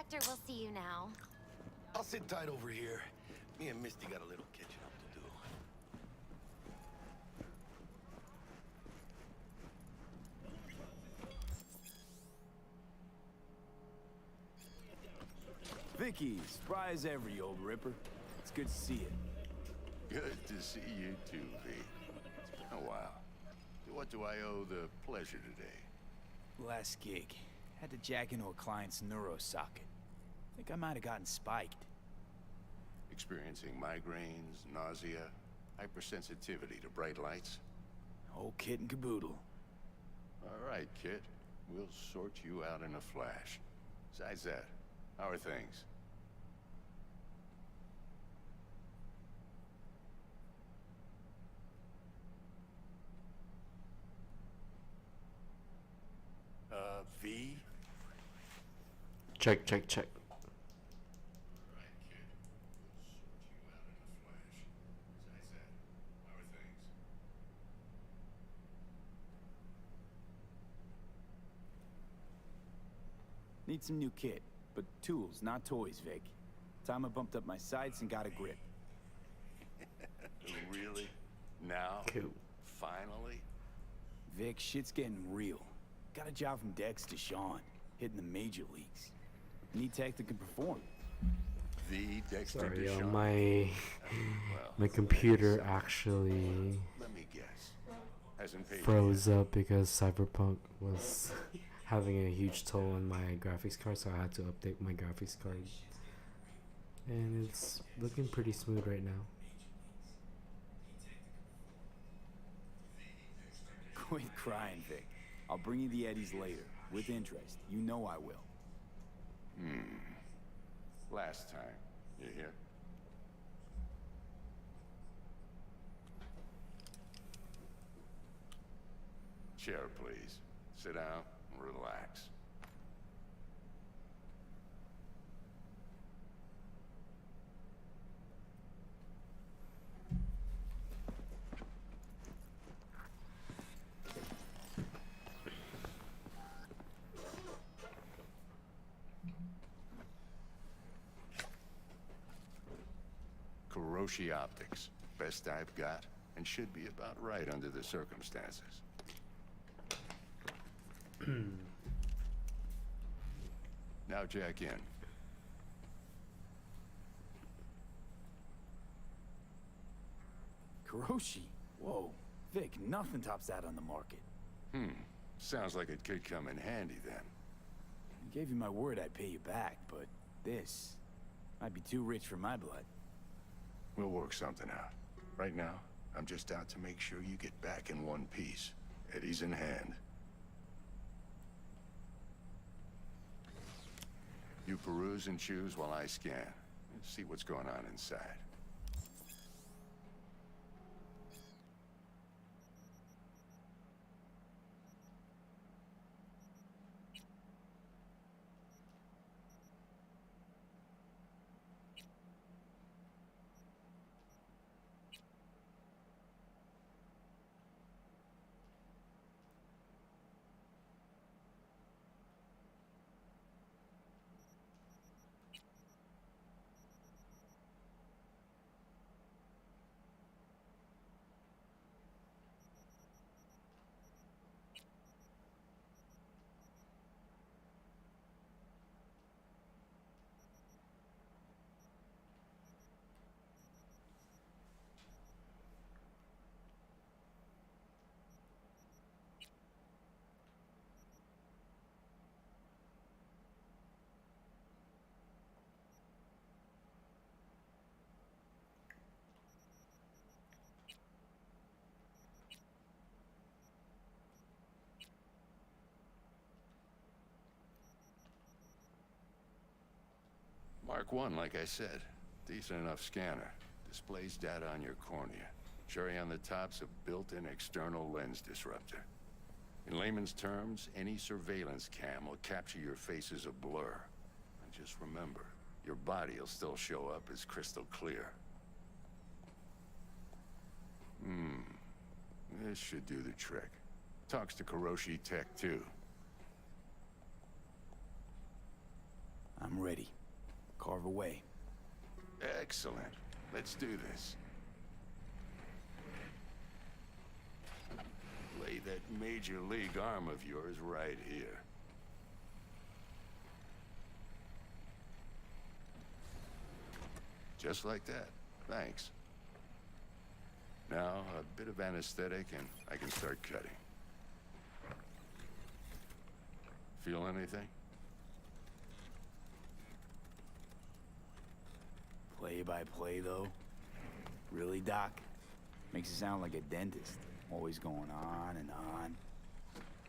Spectre will see you now. I'll sit tight over here. Me and Misty got a little catching up to do. Vicky, spry as ever, you old ripper. It's good to see you. Good to see you too, V. It's been a while. What do I owe the pleasure today? Last gig. Had to jack into a client's neuro socket. Think I might have gotten spiked. Experiencing migraines, nausea, hypersensitivity to bright lights? Whole kit and caboodle. All right, kid. We'll sort you out in a flash. Besides that, how are things? V? Check, check, check. Right, kid. We'll sort you out in a flash. Besides that, how are things? Need some new kit, but tools, not toys, Vic. Time I bumped up my sights and got a grip. Really? Now? Cool. Finally? Vic, shit's getting real. Got a job from Dex to Sean, hitting the major leagues. Need tech that can perform. The Dexter Sorry, Deshawn. my Well, computer actually let me guess. Hasn't paid froze up because Cyberpunk was having a huge toll on my graphics card, so I had to update my graphics card. And it's looking pretty smooth right now. Quit crying, Vic. I'll bring you the Eddies later, with interest. You know I will. Last time. You hear? Chair, please. Sit down and relax. Kuroshi Optics. Best I've got, and should be about right under the circumstances. Now jack in. Kuroshi? Whoa. Vic, nothing tops that on the market. Sounds like it could come in handy then. I gave you my word I'd pay you back, but this might be too rich for my blood. We'll work something out. Right now, I'm just out to make sure you get back in one piece. Eddie's in hand. You peruse and choose while I scan. See what's going on inside. Mark 1, like I said. Decent enough scanner. Displays data on your cornea. Cherry on the top's a built-in external lens disruptor. In layman's terms, any surveillance cam will capture your face as a blur. And just remember, your body will still show up as crystal clear. This should do the trick. Talks to Kuroshi Tech, too. I'm ready. Carve away. Excellent. Let's do this. Lay that major league arm of yours right here. Just like that. Thanks. Now, a bit of anesthetic and I can start cutting. Feel anything? Play by play, though? Really, Doc? Makes it sound like a dentist. Always going on and on.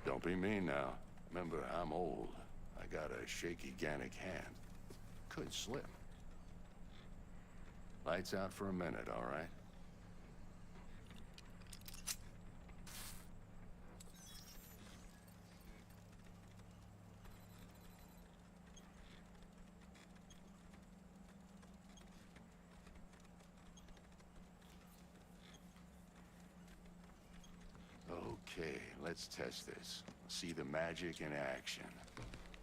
Don't be mean now. Remember, I'm old. I got a shaky Gannic hand. Could slip. Lights out for a minute, all right? Okay, let's test this. See the magic in action.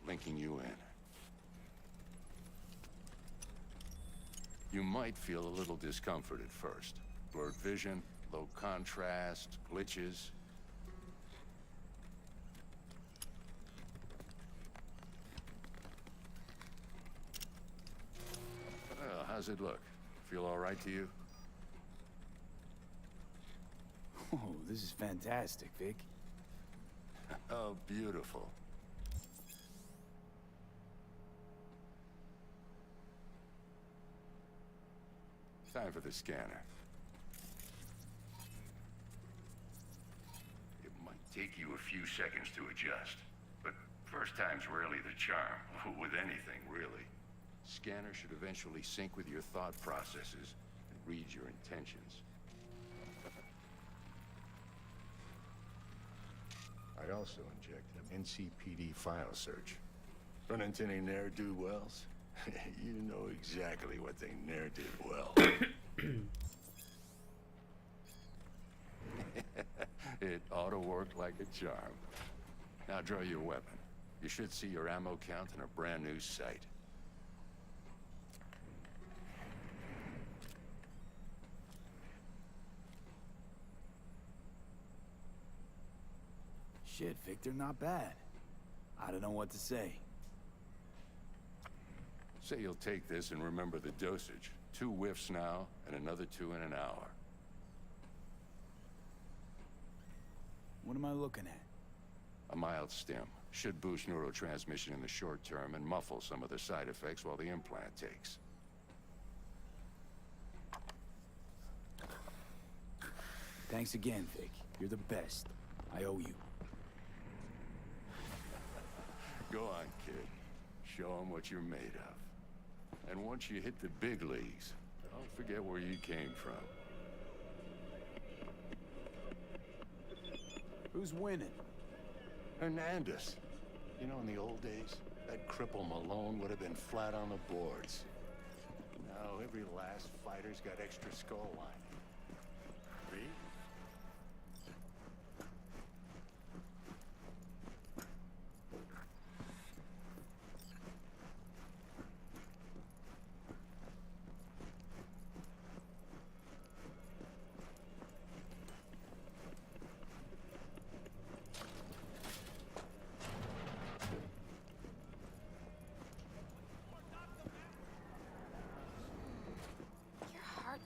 Linking you in. You might feel a little discomfort at first. Blurred vision, low contrast, glitches. Well, how's it look? Feel all right to you? Oh, this is fantastic, Vic. Oh, beautiful. Time for the scanner. It might take you a few seconds to adjust, but first time's rarely the charm, with anything, really. Scanner should eventually sync with your thought processes and read your intentions. I'd also inject an NCPD file search. Run into any ne'er-do-wells? You know exactly what they ne'er did well. It ought to work like a charm. Now draw your weapon. You should see your ammo count in a brand new sight. Shit, Victor, not bad. I don't know what to say. Say you'll take this and remember the dosage. 2 whiffs now, and another 2 in an hour. What am I looking at? A mild stim. Should boost neurotransmission in the short term and muffle some of the side effects while the implant takes. Thanks again, Vic. You're the best. I owe you. Go on, kid. Show them what you're made of. And once you hit the big leagues, don't forget where you came from. Who's winning? Hernandez. You know, in the old days, that cripple Malone would have been flat on the boards. Now, every last fighter's got extra skull lining. Read?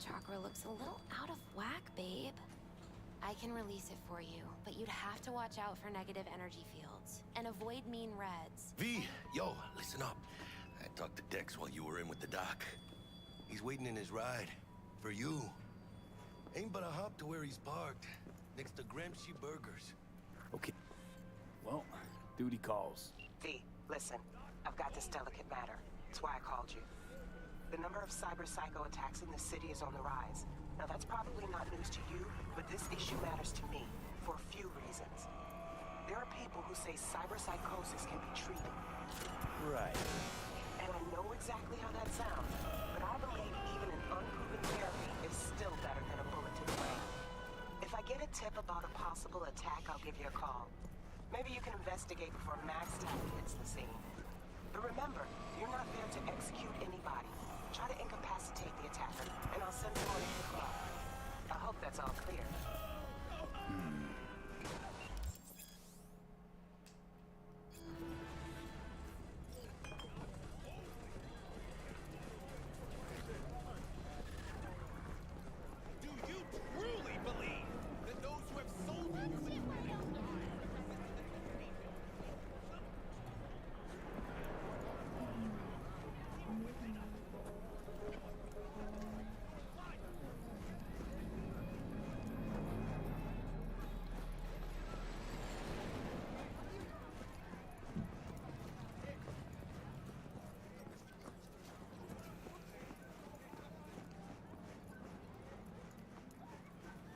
Chakra looks a little out of whack, babe. I can release it for you, but you'd have to watch out for negative energy fields and avoid mean reds. V, yo, listen up. I talked to Dex while you were in with the doc. He's waiting in his ride. For you. Ain't but a hop to where he's parked. Next to Gramsci Burgers. Okay. Well, duty calls. V, listen. I've got this delicate matter. That's why I called you. The number of cyber-psycho attacks in the city is on the rise. Now that's probably not news to you, but this issue matters to me for a few reasons. There are people who say cyber-psychosis can be treated. Right. And I know exactly how that sounds, but I believe even an unproven therapy is still better than a bullet to the brain. If I get a tip about a possible attack, I'll give you a call. Maybe you can investigate before Max Tapp hits the scene. But remember, you're not there to execute anybody. Try to incapacitate the attacker, and I'll send someone to pick him up. I hope that's all clear. Do you truly believe that those who have sold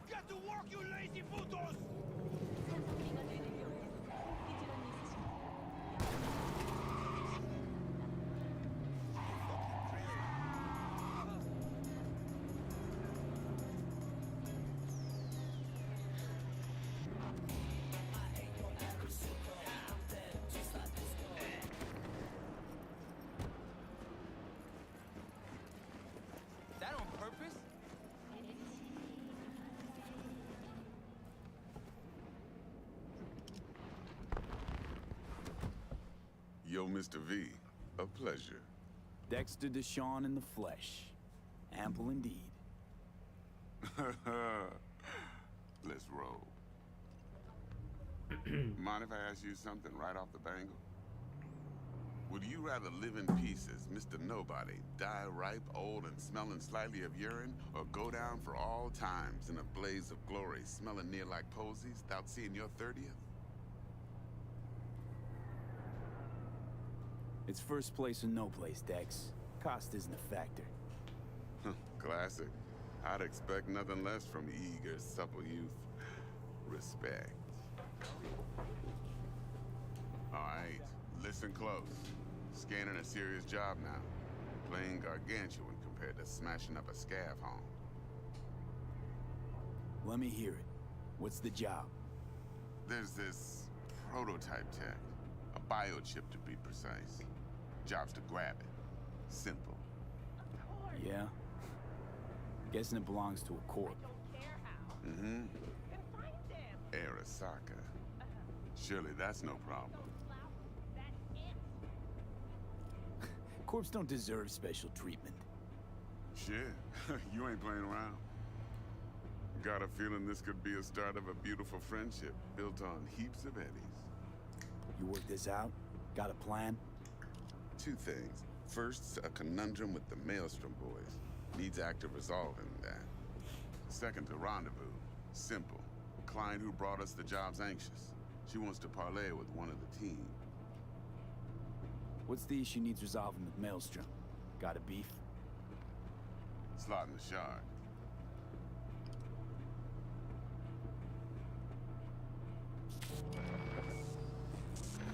you get to work, you lazy putos! That on purpose? Yo, Mr. V, a pleasure. Dexter Deshawn in the flesh. Ample indeed. Let's roll. Mind if I ask you something right off the bangle? Would you rather live in pieces, Mr. Nobody, die ripe, old, and smelling slightly of urine, or go down for all times in a blaze of glory, smelling near like posies, without seeing your 30th? It's first place or no place, Dex. Cost isn't a factor. Classic. I'd expect nothing less from eager, supple youth. Respect. All right, listen close. Scanning a serious job now. Playing gargantuan compared to smashing up a scav home. Let me hear it. What's the job? There's this prototype tech. A biochip to be precise. Job's to grab it. Simple. Yeah? Guessing it belongs to a corp. Mm-hmm. Arasaka. Surely that's no problem. Corps don't deserve special treatment. Shit, you ain't playing around. Got a feeling this could be a start of a beautiful friendship built on heaps of eddies. You work this out? Got a plan? Two things. First, a conundrum with the Maelstrom boys. Needs active resolving that. Second, a rendezvous. Simple. Client who brought us the job's anxious. She wants to parlay with one of the team. What's the issue needs resolving with Maelstrom? Got a beef? Slotting the shard.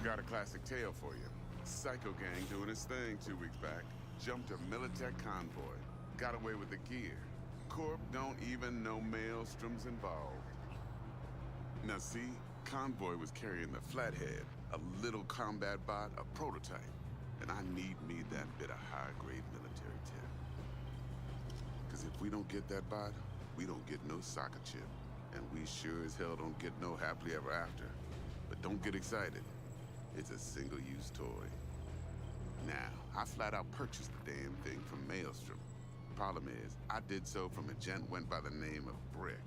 Got a classic tale for you. Psycho gang doing his thing 2 weeks back. Jumped a Militech convoy. Got away with the gear. Corp don't even know Maelstrom's involved. Now see, convoy was carrying the Flathead, a little combat bot, a prototype. And I need me that bit of high-grade military tech. Because if we don't get that bot, we don't get no soccer chip. And we sure as hell don't get no happily ever after. But don't get excited. It's a single-use toy. Now, I flat out purchased the damn thing from Maelstrom. Problem is, I did so from a gent went by the name of Brick.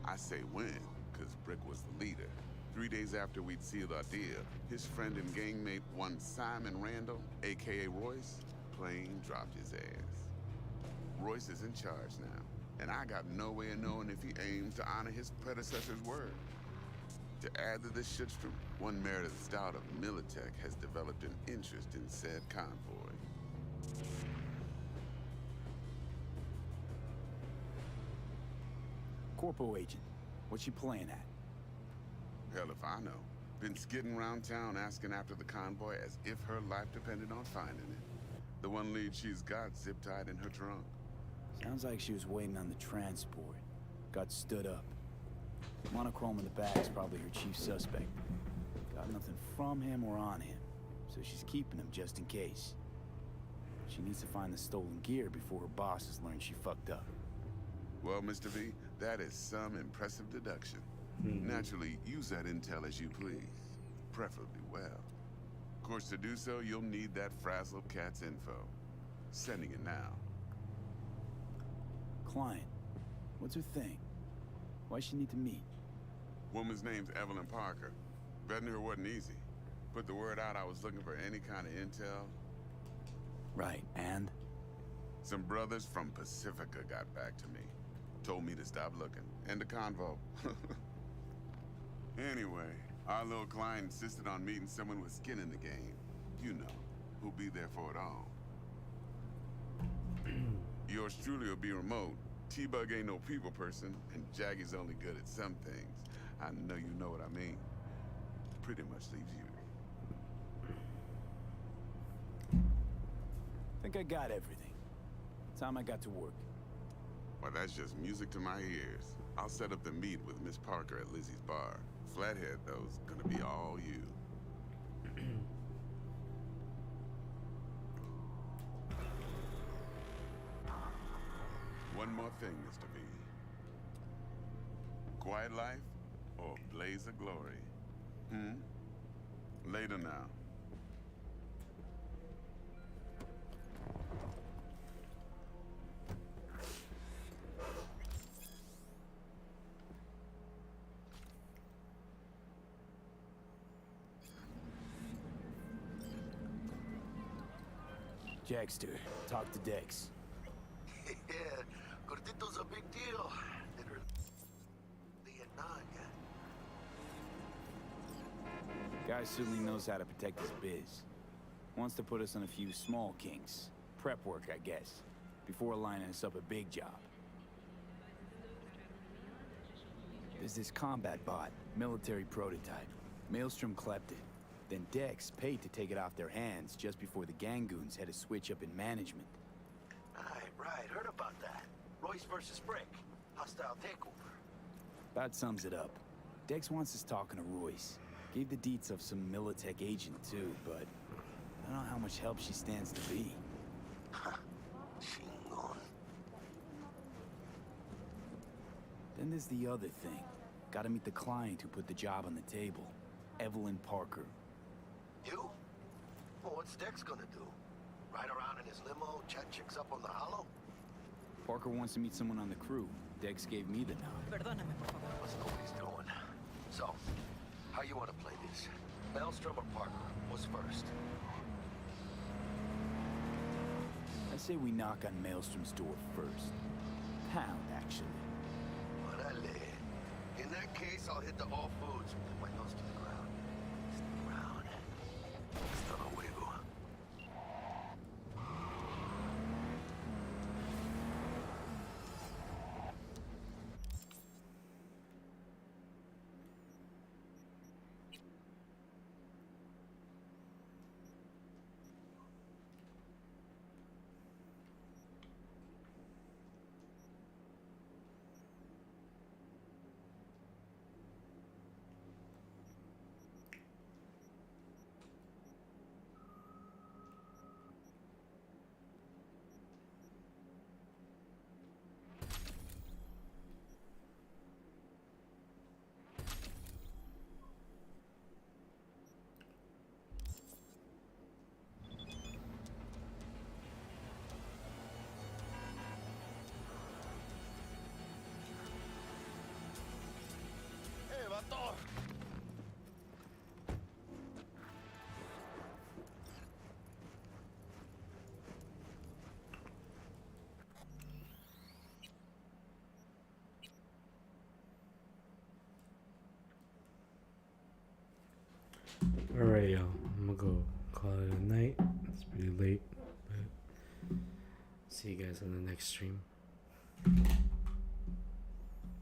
I say when, because Brick was the leader. 3 days after we'd sealed our deal, his friend and gangmate, one Simon Randall, a.k.a. Royce, plain dropped his ass. Royce is in charge now, and I got no way of knowing if he aims to honor his predecessor's word. To add to this shitstorm, one Meredith Stout of Militech has developed an interest in said convoy. Corpo agent. What's she playing at? Hell if I know. Been skidding around town asking after the convoy as if her life depended on finding it. The one lead she's got zip-tied in her trunk. Sounds like she was waiting on the transport. Got stood up. Monochrome in the back is probably her chief suspect. Got nothing from him or on him. so she's keeping them just in case. She needs to find the stolen gear before her bosses learn she fucked up. Well, Mr. V, that is some impressive deduction. Naturally, use that intel as you please. Preferably well. Of course, to do so, you'll need that Frazzle Cat's info. Sending it now. Client, what's her thing? Why she need to meet? Woman's name's Evelyn Parker. Vetting her wasn't easy. Put the word out I was looking for any kind of intel. Right, and? Some brothers from Pacifica got back to me. Told me to stop looking. End of convo. Anyway, our little client insisted on meeting someone with skin in the game. You know, who'll be there for it all. Yours truly will be remote. T-Bug ain't no people person, and Jaggy's only good at some things. I know you know what I mean. Pretty much leaves you. Think I got everything. Time I got to work. Well, that's just music to my ears. I'll set up the meet with Miss Parker at Lizzie's bar. Flathead, though's gonna be all you. One more thing, Mr. V. Quiet life or blaze of glory? Later now. Jackster, talk to Dex. Yeah, Gordito's a big deal. Literally a nag. Guy certainly knows how to protect his biz. Wants to put us on a few small kinks. Prep work, I guess. Before lining us up a big job. There's this combat bot, military prototype. Maelstrom clept it. Then Dex paid to take it off their hands just before the Gangoons had a switch up in management. Right, heard about that. Royce versus Frick. Hostile takeover. That sums it up. Dex wants us talking to Royce. Gave the deets of some Militech agent too, but I don't know how much help she stands to be. Chingon. Then there's the other thing. Gotta meet the client who put the job on the table. Evelyn Parker. You? Well, what's Dex gonna do? Ride around in his limo, chat chicks up on the hollow? Parker wants to meet someone on the crew. Dex gave me the nod. What's nobody's doing? So, how you want to play this? Maelstrom or Parker? What's first? I say we knock on Maelstrom's door first. Pound, actually. Orale. In that case, I'll hit the All Foods with my nose to the ground. Ground. Hasta luego. Hey, vato! Alright, y'all. I'm gonna go call it a night. It's pretty late, but see you guys on the next stream.